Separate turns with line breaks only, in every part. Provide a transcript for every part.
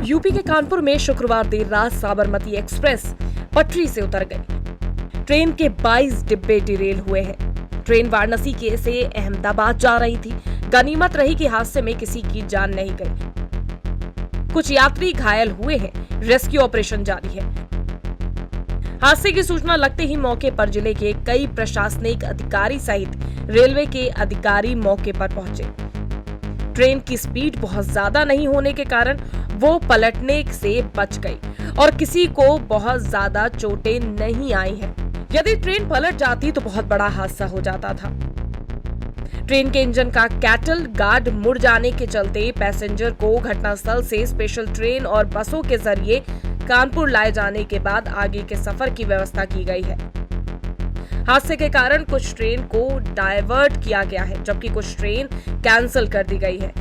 UP के कानपुर में शुक्रवार देर रात साबरमती एक्सप्रेस पटरी से उतर गई। ट्रेन के 22 डिब्बे डिरेल हुए हैं। ट्रेन वाराणसी के से अहमदाबाद जा रही थी। गनीमत रही कि हादसे में किसी की जान नहीं गई। कुछ यात्री घायल हुए हैं। रेस्क्यू ऑपरेशन जारी है। हादसे की सूचना लगते ही मौके पर जिले के कई प्रशासनिक अधिकारी सहित रेलवे के अधिकारी मौके पर पहुंचे। ट्रेन की स्पीड बहुत ज्यादा नहीं होने के कारण वो पलटने से बच गई और किसी को बहुत ज्यादा चोटें नहीं आई हैं। यदि ट्रेन पलट जाती तो बहुत बड़ा हादसा हो जाता था। ट्रेन के इंजन का कैटल गार्ड मुड़ जाने के चलते पैसेंजर को घटनास्थल से स्पेशल ट्रेन और बसों के जरिए कानपुर लाए जाने के बाद आगे के सफर की व्यवस्था की गई है। हादसे के कारण कुछ ट्रेन को डायवर्ट किया गया है, जबकि कुछ ट्रेन कैंसिल कर दी गई है।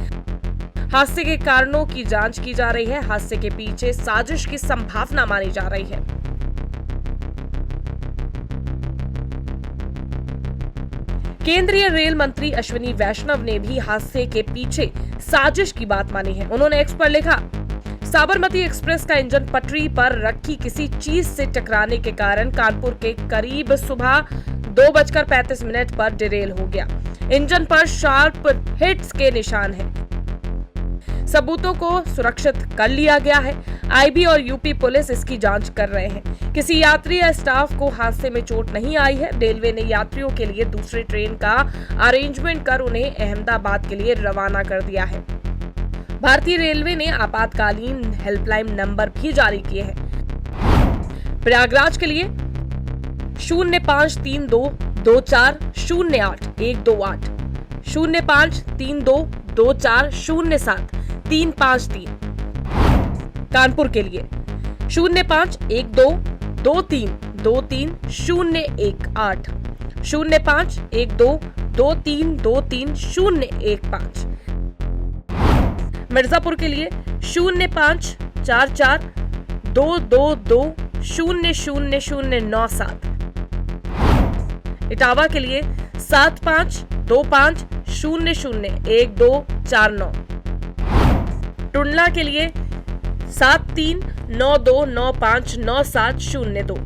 हादसे के कारणों की जांच की जा रही है। हादसे के पीछे साजिश की संभावना मानी जा रही है। केंद्रीय रेल मंत्री अश्विनी वैष्णव ने भी हादसे के पीछे साजिश की बात मानी है। उन्होंने एक्स पर लिखा, साबरमती एक्सप्रेस का इंजन पटरी पर रखी किसी चीज से टकराने के कारण कानपुर के करीब सुबह 2:35 पर डिरेल हो गया। इंजन पर शार्प हिट्स के निशान हैं। सबूतों को सुरक्षित कर लिया गया है। आईबी और यूपी पुलिस इसकी जांच कर रहे हैं। किसी यात्री या स्टाफ को हादसे में चोट नहीं आई है। रेलवे ने यात्रियों के लिए दूसरी ट्रेन का अरेंजमेंट कर उन्हें अहमदाबाद के लिए रवाना कर दिया है। भारतीय रेलवे ने आपातकालीन हेल्पलाइन नंबर भी जारी किए हैं। प्रयागराज के लिए 05322408 05322407 कानपुर के लिए 051223232018 051223232015 मिर्जापुर के लिए 054422200097 इटावा के लिए 7525001249 टुंडला के लिए 7392959702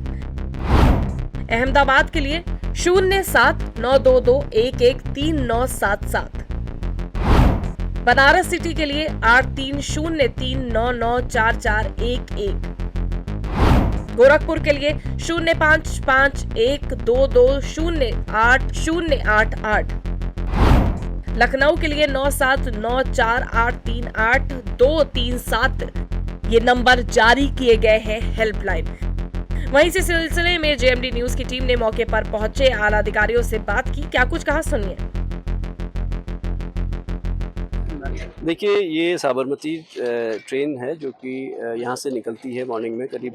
अहमदाबाद के लिए 0792211397 बनारस सिटी के लिए 8303994411 गोरखपुर के लिए 055122080888 लखनऊ के लिए 9794838237 ये नंबर जारी किए गए हैं हेल्पलाइन। वहीं इस सिलसिले में जेएमडी न्यूज की टीम ने मौके पर पहुंचे आला अधिकारियों से बात की। क्या कुछ कहा, सुनिए।
देखिए, ये साबरमती ट्रेन है जो कि यहाँ से निकलती है मॉर्निंग में करीब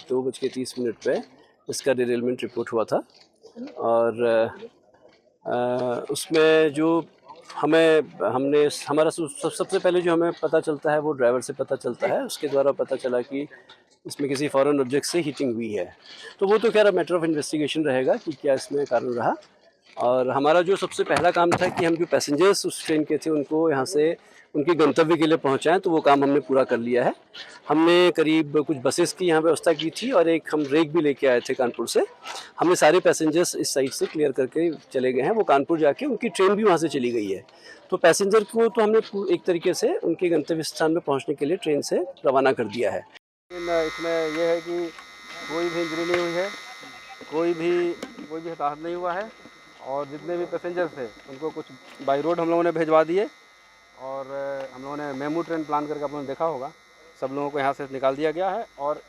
2:30 पे। इसका डिरेलमेंट रिपोर्ट हुआ था और उसमें जो हमारा सबसे पहले जो हमें पता चलता है वो ड्राइवर से पता चलता है। उसके द्वारा पता चला कि इसमें किसी फॉरेन ऑब्जेक्ट से हीटिंग हुई है। तो वो तो खैर मैटर ऑफ इन्वेस्टिगेशन रहेगा कि क्या इसमें कारण रहा। और हमारा जो सबसे पहला काम था कि हम जो पैसेंजर्स उस ट्रेन के थे उनको यहाँ से उनके गंतव्य के लिए पहुँचाएं, तो वो काम हमने पूरा कर लिया है। हमने करीब कुछ बसेस की यहाँ व्यवस्था की थी और एक हम रेक भी लेके आए थे कानपुर से। हमने सारे पैसेंजर्स इस साइड से क्लियर करके चले गए हैं। वो कानपुर जाके उनकी ट्रेन भी वहाँ से चली गई है। तो पैसेंजर को तो हमने एक तरीके से उनके गंतव्य स्थान में पहुँचने के लिए ट्रेन से रवाना कर दिया है।
इसमें यह है कि कोई भी इंजरी नहीं हुई है, कोई भी हताहत नहीं हुआ है और जितने भी पैसेंजर्स थे उनको कुछ बाई रोड हम लोगों ने भिजवा दिए और हम लोगों ने मेमू ट्रेन प्लान करके आप लोगों ने देखा होगा, सब लोगों को यहाँ से निकाल दिया गया है और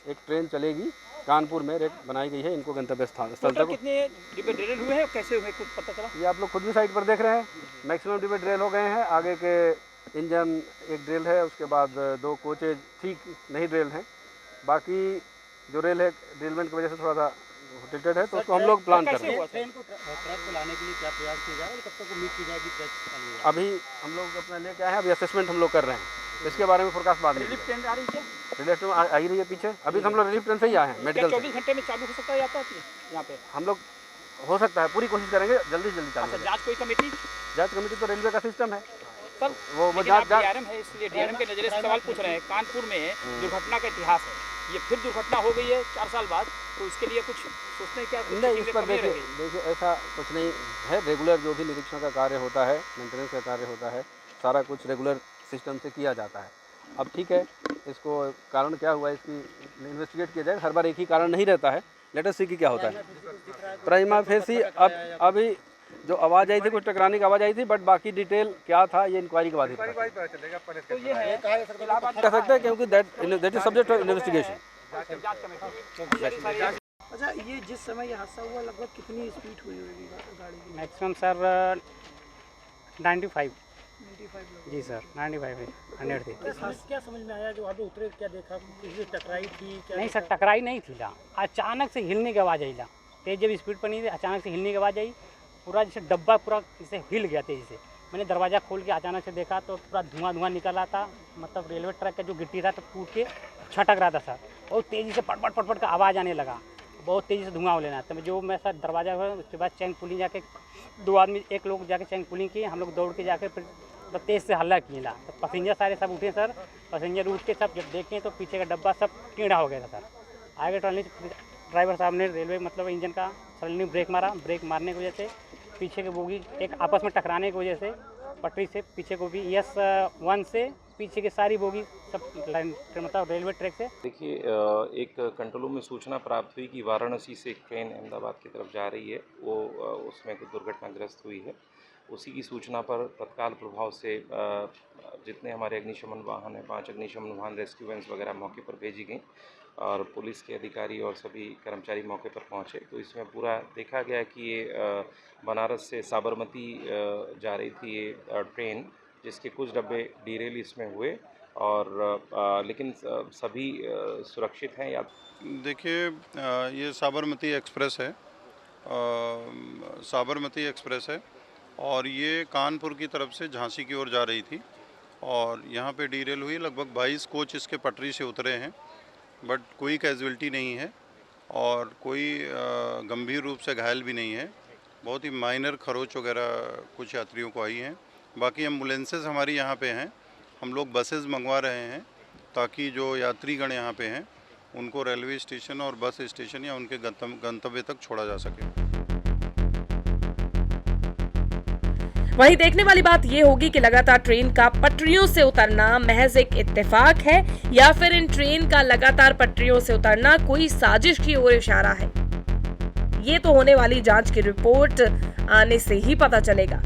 एक ट्रेन चलेगी कानपुर में, रेक बनाई गई है इनको गंतव्य स्थल तक।
कितने डिब्बे ड्रिल हुए हैं, कैसे हुए, कुछ पता चला?
ये आप लोग खुद भी साइड पर देख रहे हैं, मैक्सिमम डिब्बे ड्रिल हो गए हैं। आगे के इंजन एक ड्रिल है, उसके बाद 2 कोचेज ठीक नहीं ड्रिल हैं। बाकी जो रेल है ड्रिलमेंट की वजह से थोड़ा सा टिल्टेड है, तो उसको हम लोग प्लान कर रहे हैं।
ट्रेन को ट्रैक पे लाने के लिए क्या प्रयास किया जाएगा, कब तक उम्मीद की जाएगी ट्रैक चालू होगा?
अभी हम लोग अपना लेके आए हैं, अभी असेसमेंट हम लोग कर रहे हैं, इसके बारे में फोरकास्ट बाद में।
रिलीफ ट्रेन आ रही है,
रिलीफ ट्रेन आ ही रही है पीछे। अभी तो हम लोग रिलीफ ट्रेन से ही आए हैं मेडिकल।
24 घंटे में चालू हो सकता है यात्रा यहाँ पे?
हम लोग हो सकता है, पूरी कोशिश करेंगे जल्दी चालू।
जांच कोई कमेटी?
जांच कमेटी तो रेलवे का सिस्टम है।
तब
वो
लेकिन आप डीआरएम है, इसलिए डीआरएम के नजरिए से सवाल पूछ रहे हैं। कानपुर में दुर्घटना का इतिहास है, ये फिर दुर्घटना हो गई है 4 साल बाद, तो इसके लिए कुछ सोचने क्या
नहीं, इस पर देखिए ऐसा कुछ नहीं है। रेगुलर जो भी निरीक्षण का कार्य होता है, मेंटेनेंस का कार्य होता है, सारा कुछ रेगुलर सिस्टम से किया जाता है। अब ठीक है, इसको कारण क्या हुआ इसकी इन्वेस्टिगेट किया जाए। हर बार एक ही कारण नहीं रहता है, लेट अस सी कि क्या होता है। प्राइमा फेसी अब अभी जो आवाज़ आई थी, कुछ टकराने की आवाज़ आई थी, बट बाकी डिटेल क्या था ये इंक्वायरी के बाद ही पता चलेगा।
तो ये है
कह सकते हैं क्योंकि that is subject of investigation.
अच्छा, ये जिस समय ये हादसा हुआ लगभग कितनी स्पीड हुई होगी गाड़ी की?
मैक्सिमम सर 95
95
जी सर, 95 100 थी।
क्या समझ में आया जो वहाँ पे उतरे, क्या देखा, किसी टकराई थी क्या?
नहीं सर, टकराई नहीं थी ला, अचानक से हिलने की आवाज़ आई ला। तेज जब स्पीड पर नहीं थी, अचानक से हिलने की आवाज़ आई, पूरा जैसे डब्बा पूरा इसे हिल गया तेज़ी से। मैंने दरवाज़ा खोल के अचानक से देखा तो पूरा धुआं निकल रहा था, मतलब रेलवे ट्रैक का जो गिट्टी था तो टूट के छटक रहा था सर, और तेज़ी से पटपट का आवाज़ आने लगा, बहुत तेज़ी से धुआं लेना। तो जो मैं सर दरवाज़ा खोला, उसके बाद चैन पुलिंग जाके 2 आदमी, एक लोग जाके चैन पुलिंग किए, हम लोग दौड़ के जाके फिर तो तेज़ से हल्ला किए ला। तो पैसेंजर सारे सब उठे सर, पैसेंजर उठ के सब जब देखें तो पीछे का डब्बा सब टेढ़ा हो गया था सर। आगे ट्रॉली ड्राइवर साहब ने रेलवे मतलब इंजन का सडनली ब्रेक मारा, ब्रेक मारने की वजह से पीछे की बोगी एक आपस में टकराने की वजह से पटरी से पीछे को भी S1 से पीछे की सारी बोगी सब लाइन मतलब रेलवे ट्रैक से।
देखिए, एक कंट्रोल रूम में सूचना प्राप्त हुई कि वाराणसी से एक ट्रेन अहमदाबाद की तरफ जा रही है, वो उसमें कुछ दुर्घटनाग्रस्त हुई है। उसी की सूचना पर तत्काल प्रभाव से जितने हमारे अग्निशमन वाहन हैं, 5 अग्निशमन वाहन, रेस्क्यू वैन्स वगैरह मौके पर भेजी गई और पुलिस के अधिकारी और सभी कर्मचारी मौके पर पहुंचे। तो इसमें पूरा देखा गया कि ये बनारस से साबरमती जा रही थी ये ट्रेन, जिसके कुछ डब्बे डीरेल इसमें हुए और लेकिन सभी सुरक्षित हैं। या
देखिए, ये साबरमती एक्सप्रेस है, साबरमती एक्सप्रेस है और ये कानपुर की तरफ से झांसी की ओर जा रही थी और यहाँ पे डीरेल हुई। लगभग 22 कोच इसके पटरी से उतरे हैं, बट कोई कैजुअल्टी नहीं है और कोई गंभीर रूप से घायल भी नहीं है। बहुत ही माइनर खरोच वगैरह कुछ यात्रियों को आई हैं। बाकी एम्बुलेंसेस हमारी यहाँ पे हैं, हम लोग बसेस मंगवा रहे हैं ताकि जो यात्रीगण यहाँ पे हैं उनको रेलवे स्टेशन और बस स्टेशन या उनके गंतव्य तक छोड़ा जा सके।
वहीं देखने वाली बात यह होगी कि लगातार ट्रेन का पटरियों से उतरना महज एक इत्तेफाक है या फिर इन ट्रेन का लगातार पटरियों से उतरना कोई साजिश की ओर इशारा है। ये तो होने वाली जांच की रिपोर्ट आने से ही पता चलेगा।